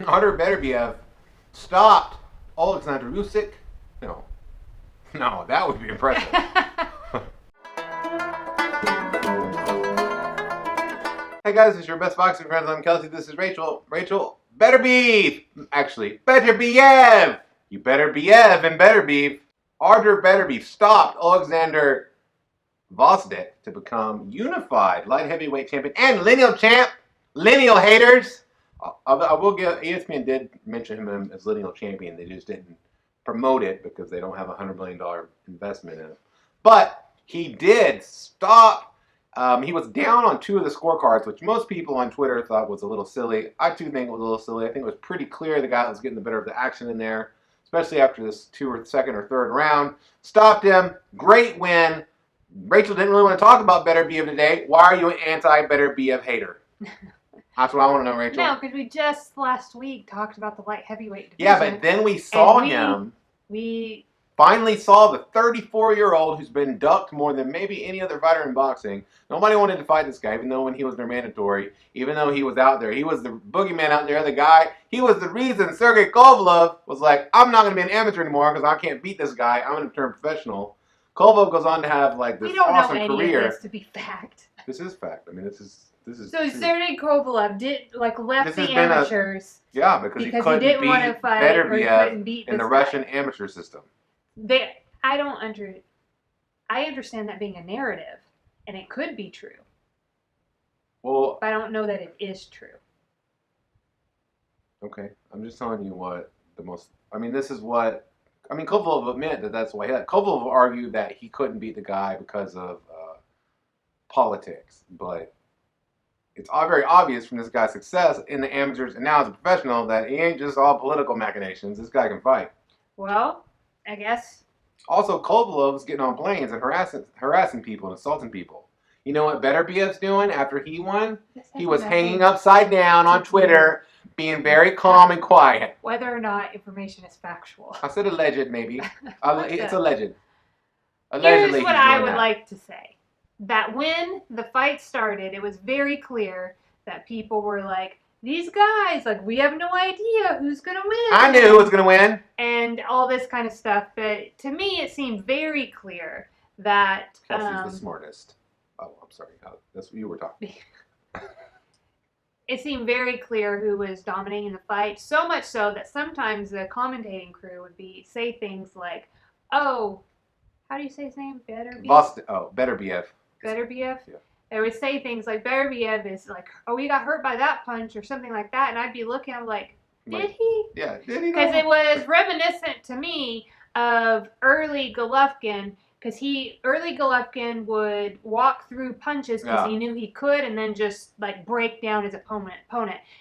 Artur Beterbiev stopped Oleksandr Gvozdyk. No, no, that would be impressive. Hey guys, it's your best boxing friends. I'm Kelsey. This is Rachel. Rachel, Beterbiev. Actually, Beterbiev. You Beterbiev and Beterbiev. Artur Beterbiev stopped Oleksandr Gvozdyk to become unified light heavyweight champion and lineal champ. Lineal haters. I will give. ESPN did mention him as lineal champion. They just didn't promote it because they don't have $100 million investment in it. But he did stop. He was down on two of the scorecards, which most people on Twitter thought was a little silly. I too think it was a little silly. I think it was pretty clear the guy was getting the better of the action in there, especially after this second or third round. Stopped him. Great win. Rachel didn't really want to talk about Beterbiev today. Why are you an anti-Beterbiev hater? That's what I want to know, Rachel. No, because we just last week talked about the light heavyweight division. Yeah, but then we saw him. We finally saw the 34-year-old who's been ducked more than maybe any other fighter in boxing. Nobody wanted to fight this guy, even though when he was their mandatory, even though he was out there. He was the boogeyman out there, the guy. He was the reason Sergey Kovalev was like, I'm not going to be an amateur anymore because I can't beat this guy. I'm going to turn professional. Kovalev goes on to have like this awesome career. We don't know any of this to be fact. This is fact. I mean, this is. So Sergey Kovalev left the amateurs. Because he didn't want to fight Beterbiev in the Russian amateur system. I understand that being a narrative, and it could be true. Well, but I don't know that it is true. Okay, I'm just telling you what the most. I mean, this is what. I mean, Kovalev admitted that that's why. Kovalev argued that he couldn't beat the guy because of politics, but it's all very obvious from this guy's success in the amateurs and now as a professional that he ain't just all political machinations. This guy can fight. Well, I guess. Also, Kovalev's getting on planes and harassing people and assaulting people. You know what Beterbiev's doing after he won? He was hanging upside down on Twitter, being very calm and quiet. Whether or not information is factual. I said alleged, maybe. It's alleged. Allegedly, here's what I would like to say. That when the fight started, it was very clear that people were like, these guys, like, we have no idea who's going to win. I knew who was going to win. And all this kind of stuff. But to me, it seemed very clear that... Kelsey's the smartest. Oh, I'm sorry. That's what you were talking. It seemed very clear who was dominating the fight. So much so that sometimes the commentating crew would say things like, oh, how do you say his name? Beterbiev? Beterbiev. Beterbiev? Yeah. They would say things like, Beterbiev is like, oh, he got hurt by that punch or something like that. And I'd be looking, I'm like, did he? Yeah, did he? Because it was reminiscent to me of early Golovkin. Because early Golovkin would walk through punches because he knew he could and then just like break down his opponent.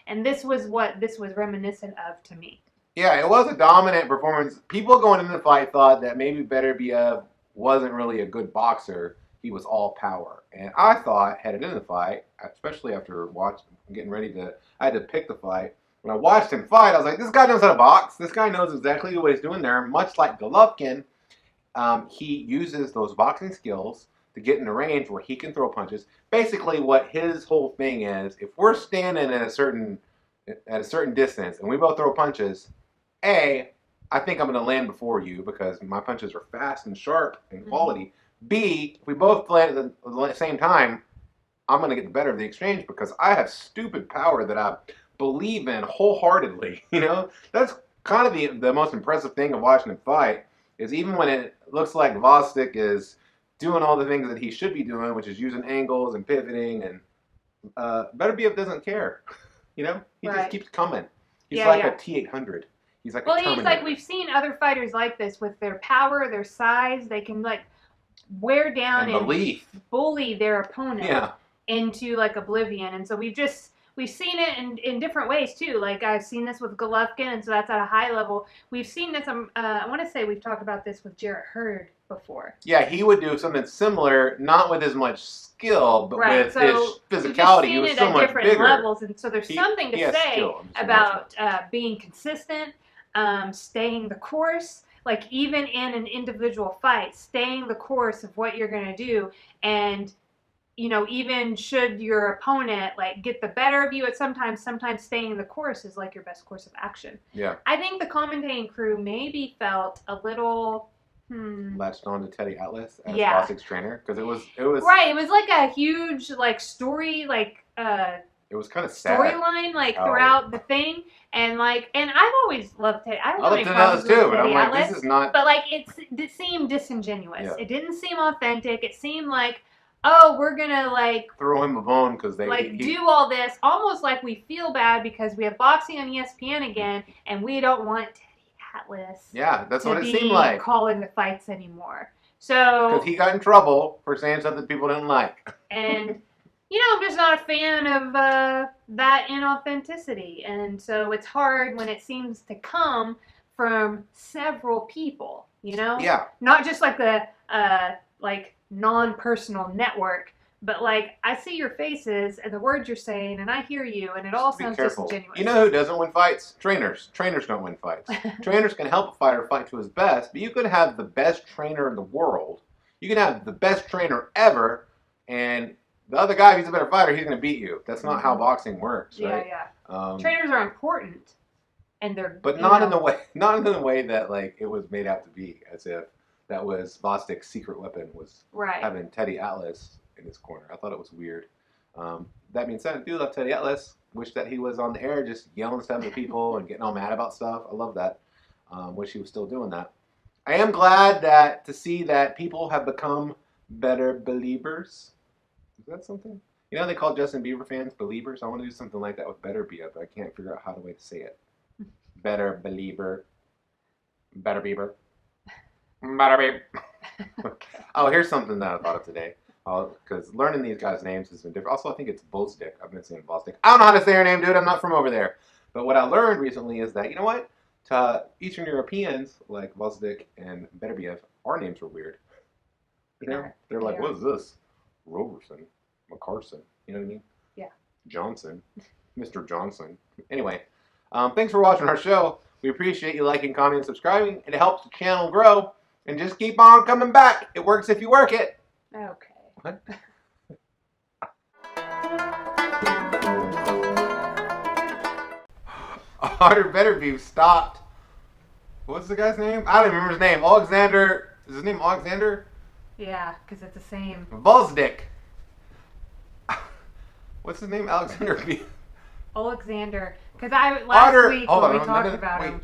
And this was what this was reminiscent of to me. Yeah, it was a dominant performance. People going into the fight thought that maybe Beterbiev wasn't really a good boxer. He was all power. And I thought, headed into the fight, especially after getting ready I had to pick the fight. When I watched him fight, I was like, this guy knows how to box. This guy knows exactly what he's doing there. Much like Golovkin, he uses those boxing skills to get in the range where he can throw punches. Basically, what his whole thing is, if we're standing at a certain distance and we both throw punches, A, I think I'm going to land before you because my punches are fast and sharp and quality. Mm-hmm. B, if we both land at the same time, I'm going to get the better of the exchange because I have stupid power that I believe in wholeheartedly. You know, that's kind of the most impressive thing of watching him fight is even when it looks like Gvozdyk is doing all the things that he should be doing, which is using angles and pivoting, and Beterbiev doesn't care. You know, he just keeps coming. He's a T-800. He's like we've seen other fighters like this with their power, their size. They can like wear down and bully their opponent into like oblivion. And so we've seen it in different ways too. Like I've seen this with Golovkin, and so that's at a high level. We've seen this. I want to say we've talked about this with Jarrett Hurd before. Yeah, he would do something similar, not with as much skill, but with his physicality. He was so much bigger. Different levels, and so there's something to say about being consistent, staying the course. Like even in an individual fight, staying the course of what you're going to do, and even should your opponent like get the better of you, sometimes staying the course is like your best course of action. Yeah. I think the commentating crew maybe felt a little latched on to Teddy Atlas as Gvozdyk's trainer, because it was right. It was like a huge like story, like it was kind of sad storyline like throughout the thing, and I've always loved Teddy. I love Teddy Atlas too, but I'm like, this is not. But like it seemed disingenuous. Yeah. It didn't seem authentic. It seemed like, oh, we're gonna like throw him a bone because they do all this, almost like we feel bad because we have boxing on ESPN again, and we don't want Teddy Atlas. Yeah, that's what it seemed like. Calling the fights anymore. So because he got in trouble for saying something people didn't like. And I'm just not a fan of that inauthenticity, and so it's hard when it seems to come from several people. Yeah. Not just like the non-personal network, but like I see your faces and the words you're saying, and I hear you, and it all sounds disingenuous. You know who doesn't win fights? Trainers. Trainers don't win fights. Trainers can help a fighter fight to his best, but you could have the best trainer in the world. You can have the best trainer ever, and the other guy, if he's a better fighter, he's going to beat you. That's not how boxing works, right? Yeah. Trainers are important, and they're not in the way that like it was made out to be, as if that was Gvozdyk's secret weapon was having Teddy Atlas in his corner. I thought it was weird. That being said, I do love Teddy Atlas. Wish that he was on the air just yelling stuff at people and getting all mad about stuff. I love that. Wish he was still doing that. I am glad to see that people have become better believers. Is that something? They call Justin Bieber fans believers. I want to do something like that with Beterbiev, but I can't figure out how to say it. Better believer. Better Bieber. Better Bieber. Oh, here's something that I thought of today. Because learning these guys' names has been different. Also, I think it's Gvozdyk. I've been saying Gvozdyk. I don't know how to say her name, dude. I'm not from over there. But what I learned recently is that, to Eastern Europeans like Gvozdyk and Beterbiev, our names were weird. They're like, what is this? Roberson, McCarson, you know what I mean? Yeah. Johnson, Mr. Johnson. Anyway, thanks for watching our show. We appreciate you liking, commenting, and subscribing. It helps the channel grow. And just keep on coming back. It works if you work it. Okay. What? Artur Beterbiev stopped. What's the guy's name? I don't remember his name. Oleksandr. Is his name Oleksandr? Yeah, because it's the same. Gvozdyk. What's his name? Alexander B. Alexander. Because last week when we talked about him.